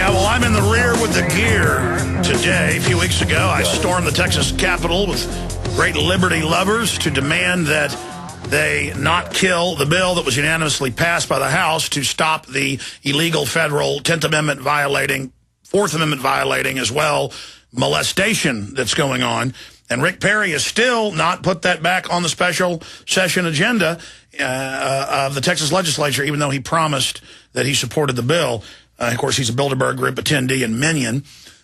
Yeah, well, I'm in the rear with the gear today. A few weeks ago, I stormed the Texas Capitol with great liberty lovers to demand that they not kill the bill that was unanimously passed by the House to stop the illegal federal 10th Amendment violating, 4th Amendment violating as well, molestation that's going on. And Rick Perry has still not put that back on the special session agenda of the Texas legislature, even though he promised that he supported the bill. Of course, he's a Bilderberg Group attendee and minion.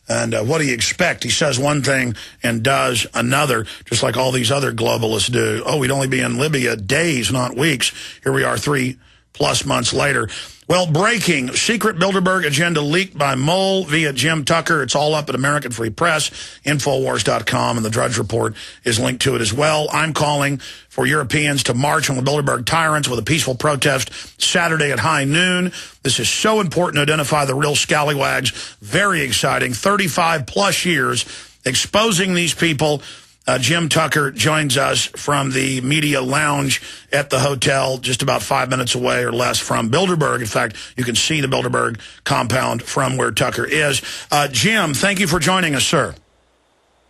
And what do you expect? He says one thing and does another, just like all these other globalists do. Oh, we'd only be in Libya days, not weeks. Here we are 3+ months later. Well, breaking. Secret Bilderberg agenda leaked by Mole via Jim Tucker. It's all up at American Free Press, Infowars.com, and the Drudge Report is linked to it as well. I'm calling for Europeans to march on the Bilderberg tyrants with a peaceful protest Saturday at high noon. This is so important to identify the real scallywags. Very exciting. 35+ years exposing these people. Jim Tucker joins us from the media lounge at the hotel just about 5 minutes away or less from Bilderberg. In fact, you can see the Bilderberg compound from where Tucker is. Jim, thank you for joining us, sir.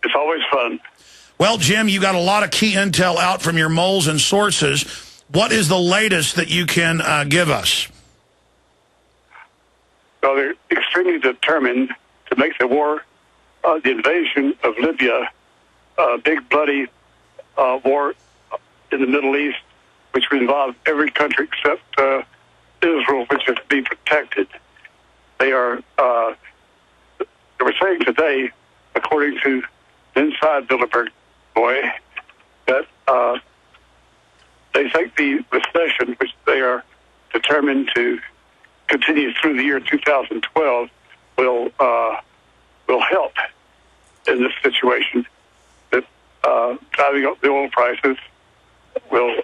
It's always fun. Well, Jim, you got a lot of key intel out from your moles and sources. What is the latest that you can give us? Well, they're extremely determined to make the war, the invasion of Libya, big bloody war in the Middle East, which would involve every country except Israel, which is to be protected. They are, they were saying today, according to the inside Bilderberg boy, that they think the recession, which they are determined to continue through the year 2012, will help in this situation. Driving up the oil prices will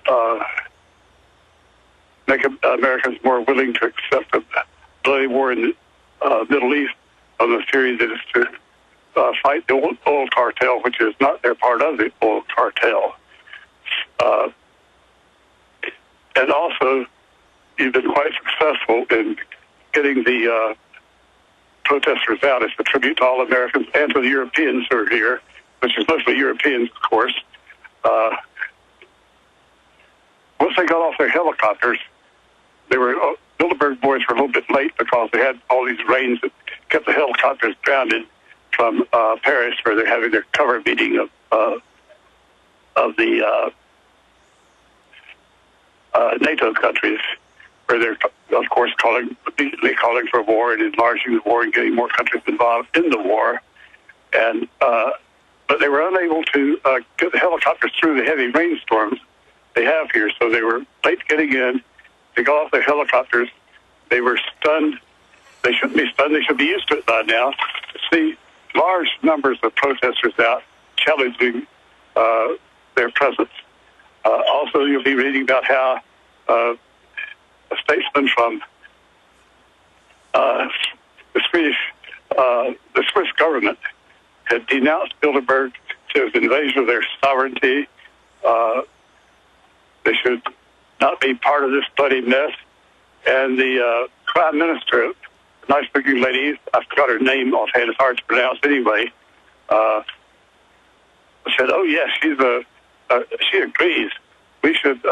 make Americans more willing to accept a bloody war in the Middle East on the theory that it's to fight the oil cartel, which is not their part of the oil cartel. And also, you've been quite successful in getting the protesters out. It's a tribute to all Americans and to the Europeans who are here, which is mostly Europeans, of course. Once they got off their helicopters, Bilderberg boys were a little bit late because they had all these rains that kept the helicopters grounded from Paris, where they're having their cover meeting of the NATO countries, where they're, of course, immediately calling for war and enlarging the war and getting more countries involved in the war. And but they were unable to get the helicopters through the heavy rainstorms they have here, so they were late getting in. They got off their helicopters. They were stunned. They shouldn't be stunned. They should be used to it by now, to see large numbers of protesters out challenging their presence. Also, you'll be reading about how a statesman from the Swiss government had denounced Bilderberg to the invasion of their sovereignty. They should not be part of this bloody mess. And the prime minister, a nice-looking lady, I forgot her name offhand, it's hard to pronounce anyway, said, oh, yes, she agrees. We should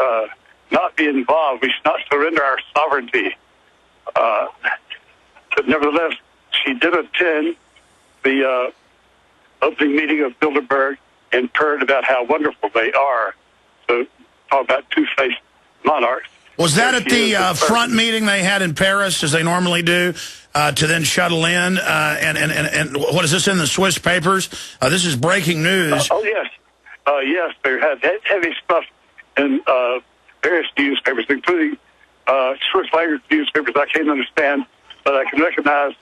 not be involved. We should not surrender our sovereignty. But nevertheless, she did attend the opening meeting of Bilderberg and purred about how wonderful they are. So talk about two-faced monarchs. Was that at the front meeting they had in Paris, as they normally do, to then shuttle in? And what is this in the Swiss papers? This is breaking news. Oh, yes. Yes, they had heavy stuff in various newspapers, including Swiss language newspapers I can't understand, but I can recognize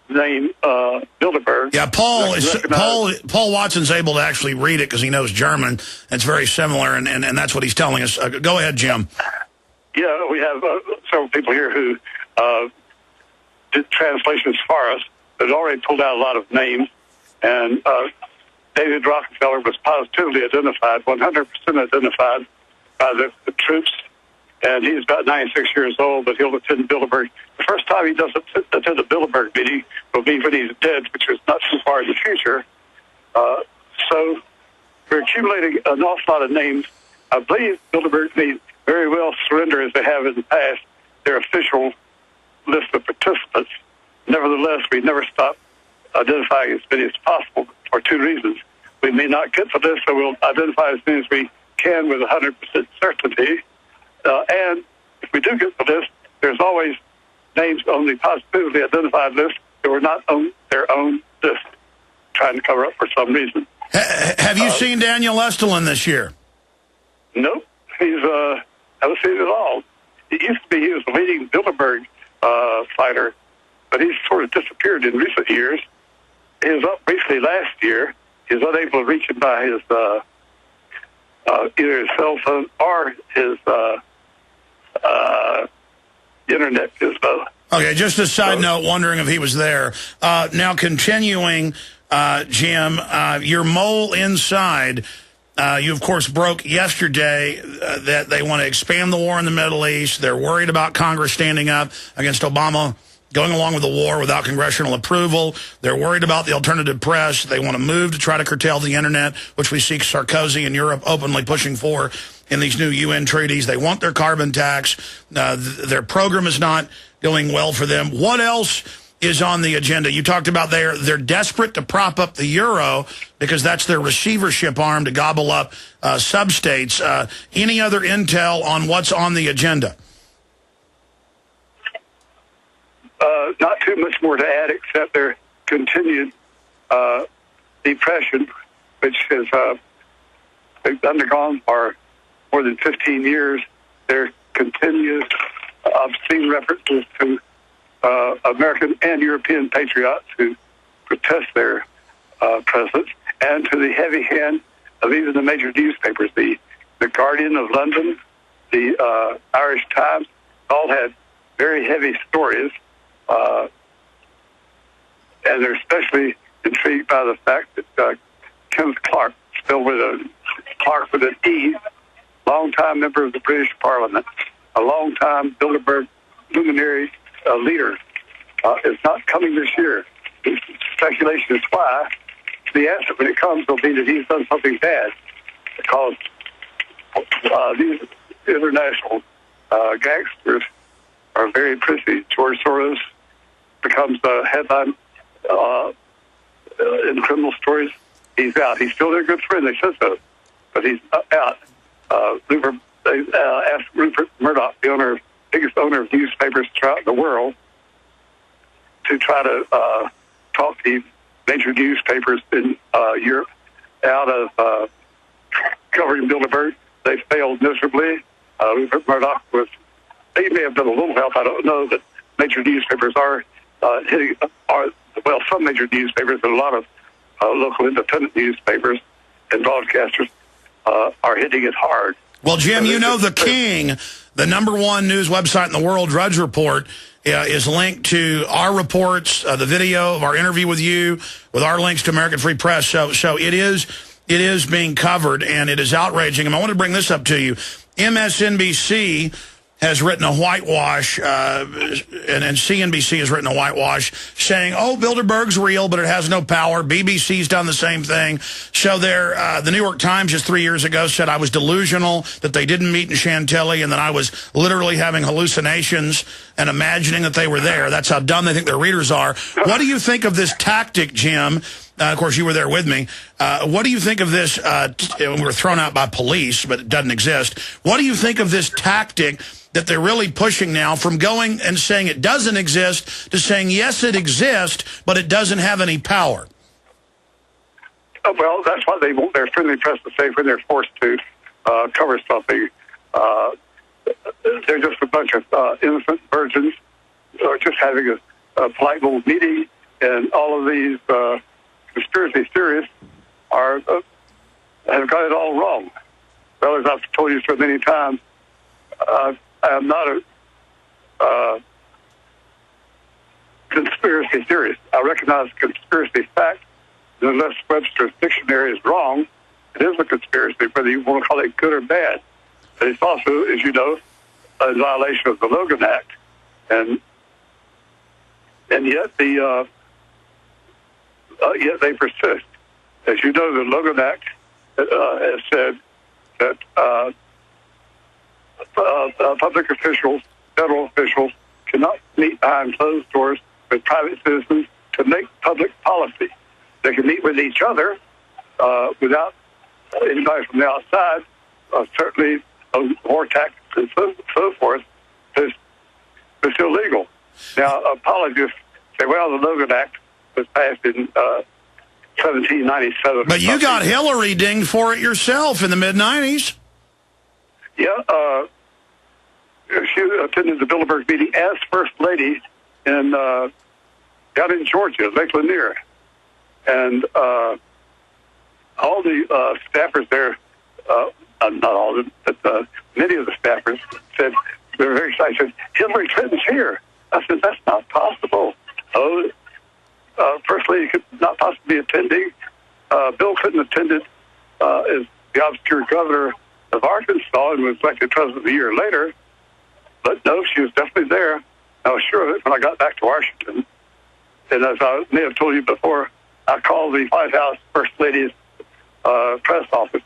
the name Bilderberg. Yeah, Paul Watson's able to actually read it because he knows German. It's very similar, and that's what he's telling us. Go ahead, Jim. Yeah, we have several people here who did translations for us that already pulled out a lot of names, and David-Rockefeller was positively identified, 100% identified by the troops, and he's about 96 years old, but he'll attend Bilderberg. The first time he doesn't attend a Bilderberg meeting will be when he's dead, which is not too far in the future. So we're accumulating an awful lot of names. I believe Bilderberg may very well surrender, as they have in the past, their official list of participants. Nevertheless, we never stop identifying as many as possible for two reasons. We may not get to this, so we'll identify as many as we can with 100% certainty. And if we do get to this, there's always names on the positively identified list that were not on their own list, trying to cover up for some reason. Have you seen Daniel Estulin this year? Nope. Haven't seen it at all. It used to be he was the leading Bilderberg fighter, but he's sort of disappeared in recent years. He was up briefly last year. He was unable to reach him by his either his cell phone or his internet. Okay, just a side note, wondering if he was there. Now, continuing, Jim, your mole inside, you, of course, broke yesterday that they want to expand the war in the Middle East. They're worried about Congress standing up against Obama going along with the war without congressional approval. They're worried about the alternative press. They want to move to try to curtail the internet, which we see Sarkozy in Europe openly pushing for in these new UN treaties. They want their carbon tax. Their program is not going well for them. What else is on the agenda? You talked about they're desperate to prop up the euro because that's their receivership arm to gobble up sub-states. Any other intel on what's on the agenda? Not too much more to add except their continued depression, which has they've undergone for more than 15 years. Their continuous obscene references to American and European patriots who protest their presence, and to the heavy hand of even the major newspapers, the Guardian of London, the Irish Times, all had very heavy stories. And they're especially intrigued by the fact that Kenneth Clark, spelled with Clark with an E, longtime member of the British Parliament, a longtime Bilderberg luminary leader, is not coming this year. The speculation is why. The answer, when it comes, will be that he's done something bad, because these international gangsters are very prissy. George Soros becomes the headline in criminal stories. He's out. He's still their good friend. They said so, but he's out. They asked Rupert Murdoch, the biggest owner of newspapers throughout the world, to try to talk the major newspapers in Europe out of covering Bilderberg. They failed miserably. Rupert Murdoch he may have done a little help, I don't know, but major newspapers are some major newspapers and a lot of local independent newspapers and broadcasters are hitting it hard. Well, Jim, you know the King, the #1 news website in the world, Drudge Report, is linked to our reports, the video of our interview with you, with our links to American Free Press. So it is being covered, and it is outraging. And I want to bring this up to you. MSNBC has written a whitewash, and CNBC has written a whitewash saying, oh, Bilderberg's real, but it has no power. BBC's done the same thing. So the New York Times just 3 years ago said I was delusional, that they didn't meet in Chantilly, and that I was literally having hallucinations and imagining that they were there. That's how dumb they think their readers are. What do you think of this tactic, Jim? Of course, you were there with me. What do you think of this? We were thrown out by police, but it doesn't exist. What do you think of this tactic that they're really pushing now, from going and saying it doesn't exist to saying, yes, it exists, but it doesn't have any power? Well, that's why they want their friendly press to say when they're forced to cover something. They're just a bunch of innocent virgins just having a polite little meeting, and all of these conspiracy theorists have got it all wrong. Well, as I've told you so many times, I am not a conspiracy theorist. I recognize conspiracy facts. Unless Webster's dictionary is wrong, it is a conspiracy, whether you want to call it good or bad. But it's also, as you know, a violation of the Logan Act. And and yet yet they persist. As you know, the Logan Act has said that public officials, federal officials, cannot meet behind closed doors with private citizens to make public policy. They can meet with each other without anybody from the outside, certainly war tactics and so forth. It's illegal. Now, apologists say, well, the Logan Act was passed in 1797. But you got Hillary dinged for it yourself in the mid-'90s. Yeah, she attended the Bilderberg meeting as First Lady down in Georgia, Lake Lanier. And all the staffers there, not all of them, but many of the staffers said, they were very excited, said, Hillary Clinton's here. I said, that's not possible. Oh, First Lady could not possibly be attending. Bill Clinton attended as the obscure governor of Arkansas and was elected president a year later. But no, she was definitely there. I was sure of it when I got back to Washington. And as I may have told you before, I called the White House First Lady's press office.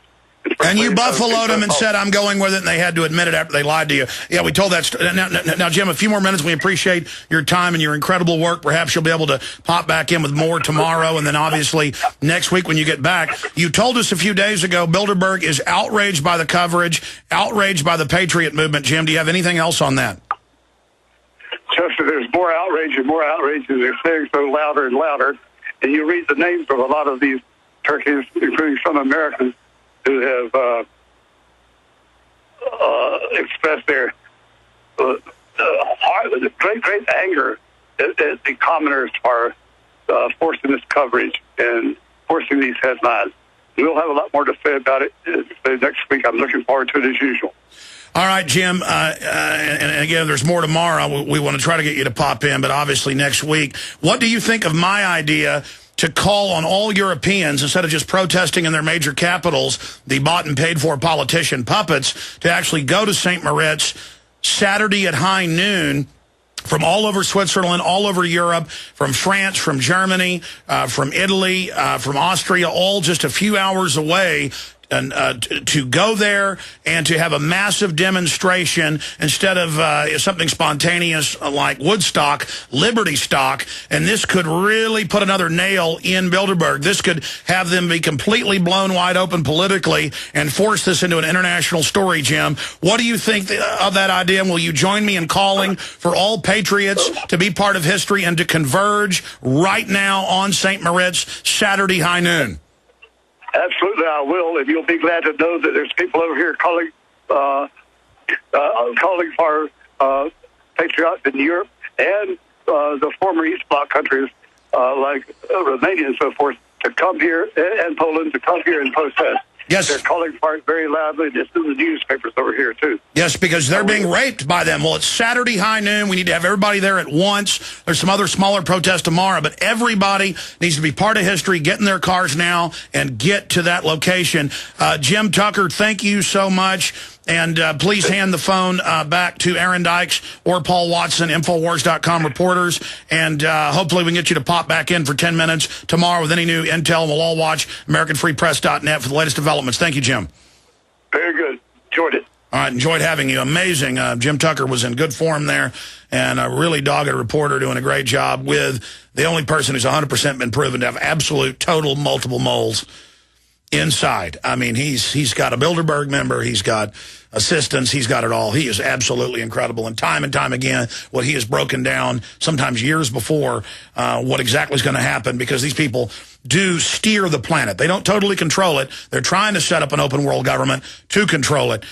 And you buffaloed them and said, I'm going with it, and they had to admit it after they lied to you. Yeah, we told that. Now, Jim, a few more minutes. We appreciate your time and your incredible work. Perhaps you'll be able to pop back in with more tomorrow, and then obviously next week when you get back. You told us a few days ago Bilderberg is outraged by the coverage, outraged by the Patriot movement. Jim, do you have anything else on that? Chester, there's more outrage, and they're saying so louder and louder. And you read the names of a lot of these turkeys, including some Americans, who have expressed their great anger at the commoners are forcing this coverage and forcing these headlines. We'll have a lot more to say about it next week. I'm looking forward to it as usual. All right, Jim, and again, there's more tomorrow. We want to try to get you to pop in, but obviously next week. What do you think of my idea to call on all Europeans, instead of just protesting in their major capitals, the bought and paid for politician puppets, to actually go to St. Moritz Saturday at high noon from all over Switzerland, all over Europe, from France, from Germany, from Italy, from Austria, all just a few hours away, and to go there and to have a massive demonstration instead of something spontaneous like Woodstock, Liberty Stock, and this could really put another nail in Bilderberg. This could have them be completely blown wide open politically and force this into an international story, Jim. What do you think of that idea, and will you join me in calling for all patriots to be part of history and to converge right now on St. Moritz Saturday high noon? Absolutely, I will, and you'll be glad to know that there's people over here calling for patriots in Europe and the former East Bloc countries like Romania and so forth to come here, and Poland to come here and protest. Yes. They're calling for it very loudly. This is the newspapers over here, too. Yes, because they're being raped by them. Well, it's Saturday high noon. We need to have everybody there at once. There's some other smaller protests tomorrow, but everybody needs to be part of history, get in their cars now, and get to that location. Jim Tucker, thank you so much. And please hand the phone back to Aaron Dykes or Paul Watson, Infowars.com reporters. And hopefully we can get you to pop back in for 10 minutes tomorrow with any new intel. And we'll all watch AmericanFreePress.net for the latest developments. Thank you, Jim. Very good. Enjoyed it. All right, enjoyed having you. Amazing. Jim Tucker was in good form there, and a really dogged reporter doing a great job with the only person who's 100% been proven to have absolute, total, multiple moles inside. I mean, he's got a Bilderberg member, he's got assistants, he's got it all. He is absolutely incredible. And time again, what he has broken down, sometimes years before, what exactly is going to happen, because these people do steer the planet. They don't totally control it. They're trying to set up an open world government to control it.